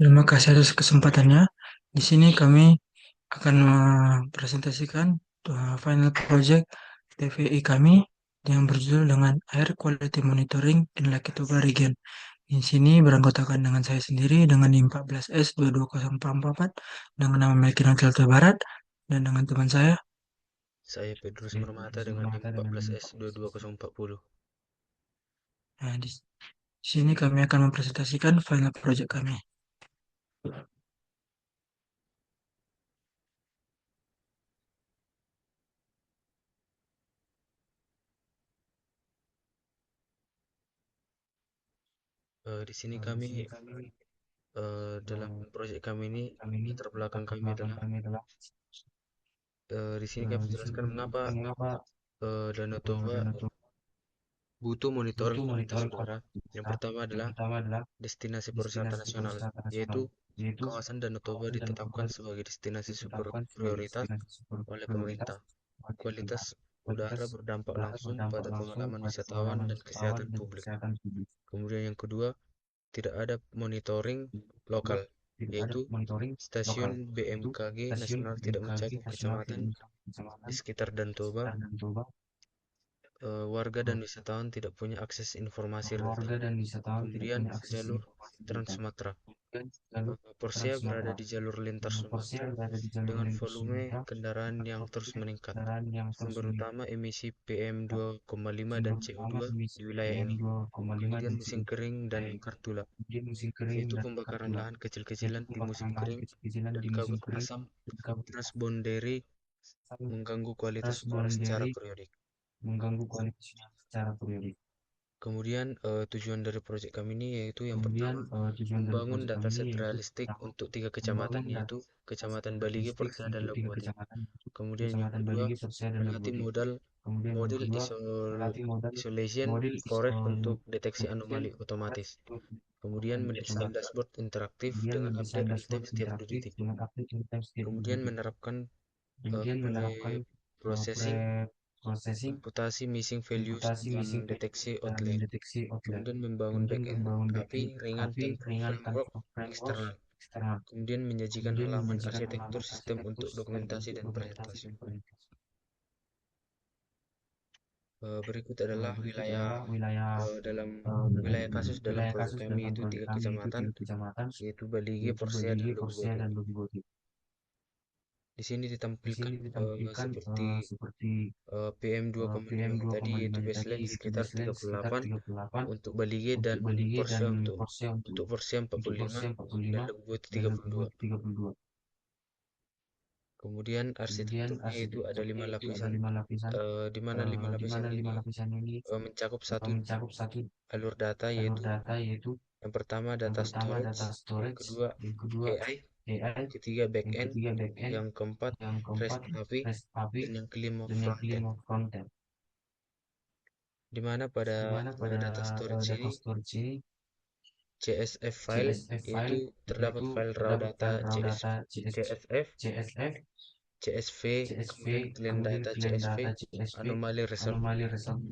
Terima kasih atas kesempatannya. Di sini kami akan mempresentasikan final project TVI kami yang berjudul dengan Air Quality Monitoring in Lake Toba Region. Di sini beranggotakan dengan saya sendiri dengan NIM 14S 22044 dengan nama Melkiran Kelta Barat dan dengan teman saya. Saya Pedrus Permata dengan NIM 14S 22040. Nah, di sini kami akan mempresentasikan final project kami. Di sini kami dalam proyek kami ini latar belakang kami adalah di sini kami jelaskan mengapa Danau Toba butuh monitoring kualitas udara. Yang pertama adalah destinasi pariwisata nasional, yaitu kawasan Danau Toba ditetapkan sebagai destinasi super prioritas oleh pemerintah. Kualitas udara berdampak langsung pada pengalaman wisatawan dan kesehatan publik. Kemudian yang kedua, tidak ada monitoring lokal, yaitu stasiun BMKG nasional tidak mencakup kecamatan di sekitar Danau Toba. Warga dan wisatawan tidak punya akses informasi real time. Kemudian jalur Trans Sumatera. Porsia berada di jalur lintas Sumatera dengan volume kendaraan yang terus meningkat. Sumber utama emisi PM2,5 dan CO2 di wilayah ini. Kemudian musim kering dan kartula, yaitu pembakaran lahan kecil-kecilan di musim kering dan kabut asam transboundary mengganggu kualitas udara secara periodik. Kemudian tujuan dari proyek kami ini yaitu yang pertama, membangun dataset realistik untuk 3 kecamatan, yaitu Kecamatan Balige, Persea, dan Lagubati. Kemudian yang kedua, melatih model isolation forest untuk deteksi anomali otomatis. Kemudian mendesain dashboard interaktif dengan update anytime setiap 2 detik. Kemudian menerapkan pre-processing, imputasi missing values, dan deteksi outlier. Kemudian membangun backend API ringan tanpa framework eksternal. Kemudian menyajikan halaman arsitektur sistem untuk dokumentasi dan presentasi. Berikut adalah dalam wilayah kasus dalam proyek kami, yaitu 3 kecamatan, yaitu Balige, Persea, dan Lubuk. Di sini ditampilkan seperti PM2,5 tadi, yaitu baseline di sekitar 38 untuk Balige dan Persea untuk Persea 45 dan Lubuk 32. Kemudian arsitekturnya itu ada 5 lapisan, di mana 5 lapisan ini mencakup satu alur data, yaitu yang pertama data storage, yang kedua AI, ketiga backend, yang keempat REST API, dan yang kelima frontend. Di mana pada data storage ini CSV file, yaitu terdapat file raw data CSV, CSV, kemudian clean data CSV, anomaly result,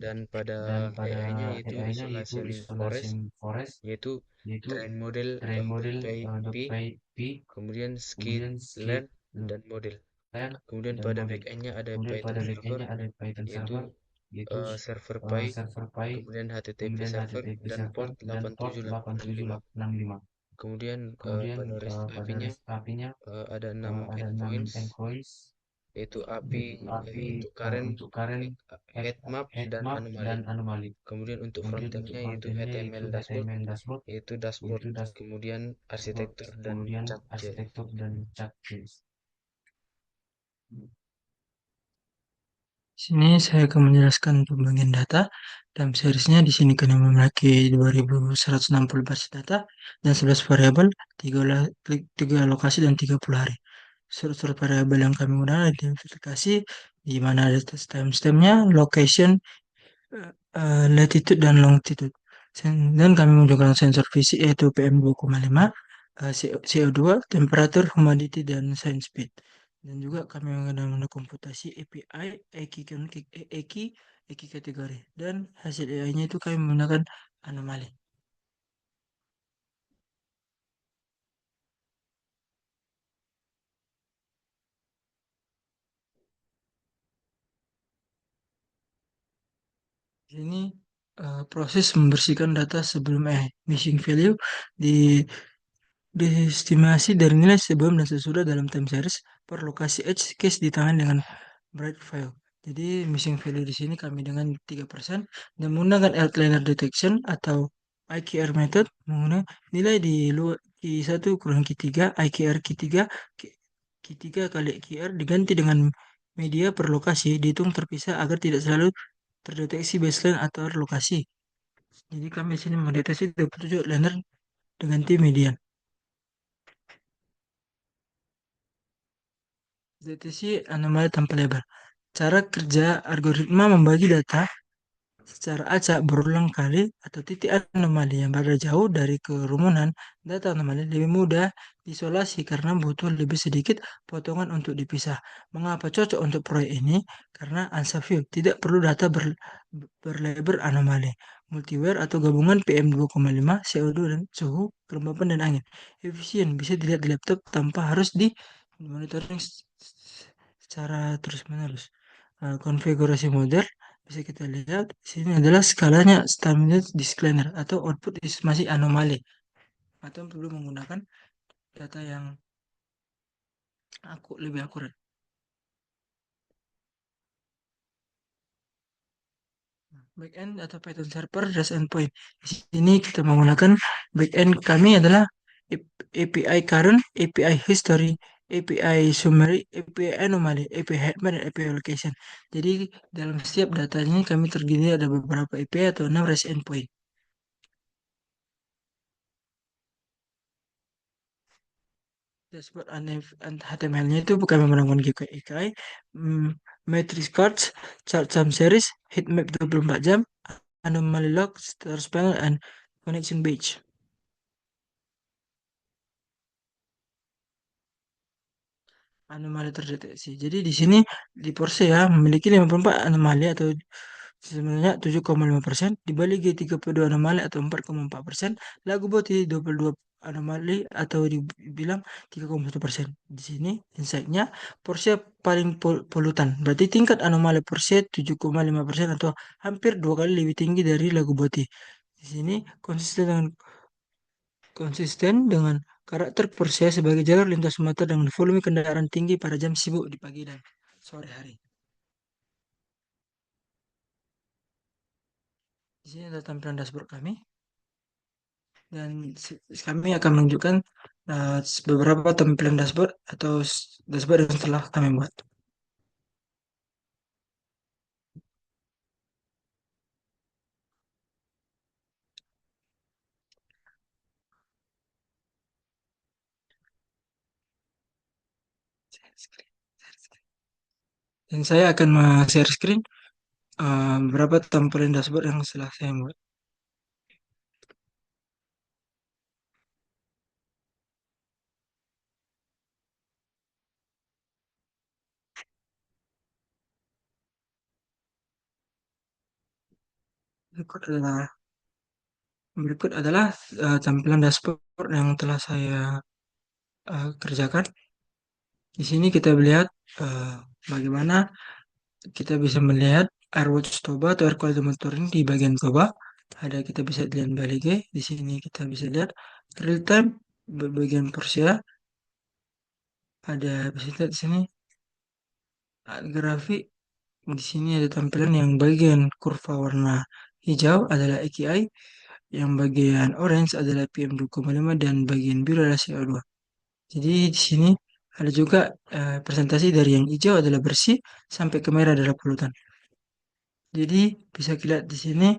dan pada AI-nya yaitu isolation forest, yaitu train model PyP, kemudian skid learn, dan model. Kemudian pada backend-nya ada Python server, yaitu server Py, kemudian HTTP server, dan port 8765. Kemudian pada REST API-nya ada 6 endpoints, yaitu API untuk current, head map, dan anomaly. Kemudian untuk frontend-nya yaitu HTML dashboard, yaitu dashboard, kemudian arsitektur dan chat.js. Sini saya akan menjelaskan pembagian data. Dalam seriesnya di sini kami memiliki 2160 basis data dan 11 variabel, 3 lokasi dan 30 hari. Struktur variabel yang kami gunakan identifikasi di mana ada timestamp-nya, location, latitude dan longitude. Dan kami menggunakan sensor fisik yaitu PM2,5, CO2, temperatur, humidity, dan sign speed. Dan juga kami menggunakan komputasi API, EKI kategori. Dan hasil AI-nya itu kami menggunakan anomali. Di sini proses membersihkan data sebelum missing value di diestimasi dari nilai sebelum dan sesudah dalam time series per lokasi edge case ditangani dengan bright file. Jadi missing value di sini kami dengan 3% dan menggunakan outlier detection atau IKR method menggunakan nilai di luar Q1 kurang Q3 IKR Q3 Q3 kali IKR diganti dengan media per lokasi dihitung terpisah agar tidak selalu terdeteksi baseline atau lokasi. Jadi kami di sini mendeteksi 27 outliner dengan tim median. Deteksi anomali tanpa label. Cara kerja algoritma membagi data secara acak berulang kali atau titik anomali yang berada jauh dari kerumunan data anomali lebih mudah diisolasi karena butuh lebih sedikit potongan untuk dipisah. Mengapa cocok untuk proyek ini? Karena ANSA View tidak perlu data berlabel anomali, multiware atau gabungan PM2,5, CO2 dan suhu, kelembapan dan angin. Efisien bisa dilihat di laptop tanpa harus di monitoring secara terus-menerus. Konfigurasi model bisa kita lihat di sini adalah skalanya standard disclaimer atau output masih anomali atau perlu menggunakan data yang lebih akurat. Backend atau Python server REST endpoint. Di sini kita menggunakan backend kami adalah API current, API history, API summary, API anomaly, API headman, dan API location. Jadi dalam setiap data ini kami terdiri ada beberapa API atau 6 REST endpoint. Dashboard HTML-nya itu kami menggunakan GKI, matrix cards, chart time series, heatmap 24 jam, anomaly log, status panel, and connection page. Anomali terdeteksi. Jadi di sini di Porsche memiliki 54 anomali atau sebenarnya 7,5%, di Bali G 32 anomali atau 4,4%, Lagu Boti 22 anomali atau dibilang 3,1%. Di sini insight-nya Porsche paling polutan. Berarti tingkat anomali Porsche 7,5% atau hampir 2 kali lebih tinggi dari Lagu Boti. Di sini konsisten dengan karakter Porsche sebagai jalur lintas Sumatera dengan volume kendaraan tinggi pada jam sibuk di pagi dan sore hari. Di sini ada tampilan dashboard kami dan kami akan menunjukkan beberapa tampilan dashboard atau dashboard yang telah kami buat. Dan saya akan share screen beberapa tampilan dashboard yang telah saya buat. Berikut adalah tampilan dashboard yang telah saya kerjakan. Di sini kita melihat uh, bagaimana kita bisa melihat AirWatch Toba atau Air Quality Monitoring di bagian Toba. Ada kita bisa lihat balik di sini kita bisa lihat real time bagian Porsche. Ada bisa lihat di sini grafik. Di sini ada tampilan yang bagian kurva warna hijau adalah AKI, yang bagian orange adalah PM2,5 dan bagian biru adalah CO2. Jadi di sini ada juga presentasi dari yang hijau adalah bersih sampai ke merah adalah polutan. Jadi bisa kita lihat di sini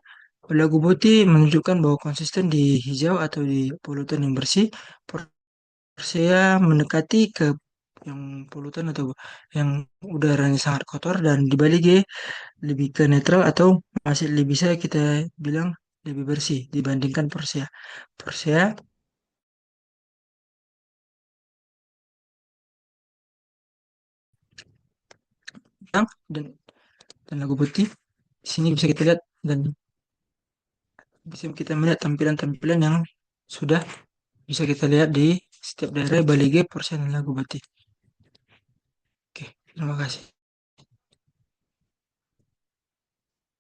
lagu Boti menunjukkan bahwa konsisten di hijau atau di polutan yang bersih. Persea mendekati ke yang polutan atau yang udaranya sangat kotor dan di balik lebih ke netral atau masih lebih bisa kita bilang lebih bersih dibandingkan Persea. Persea hitam dan lagu putih. Di sini bisa kita lihat dan bisa kita melihat tampilan-tampilan yang sudah bisa kita lihat di setiap daerah Bali G persen lagu batik. Oke, terima kasih.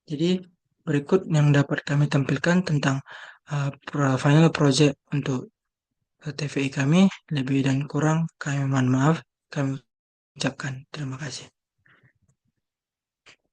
Jadi berikut yang dapat kami tampilkan tentang final project untuk TVI kami. Lebih dan kurang kami mohon maaf. Kami ucapkan terima kasih.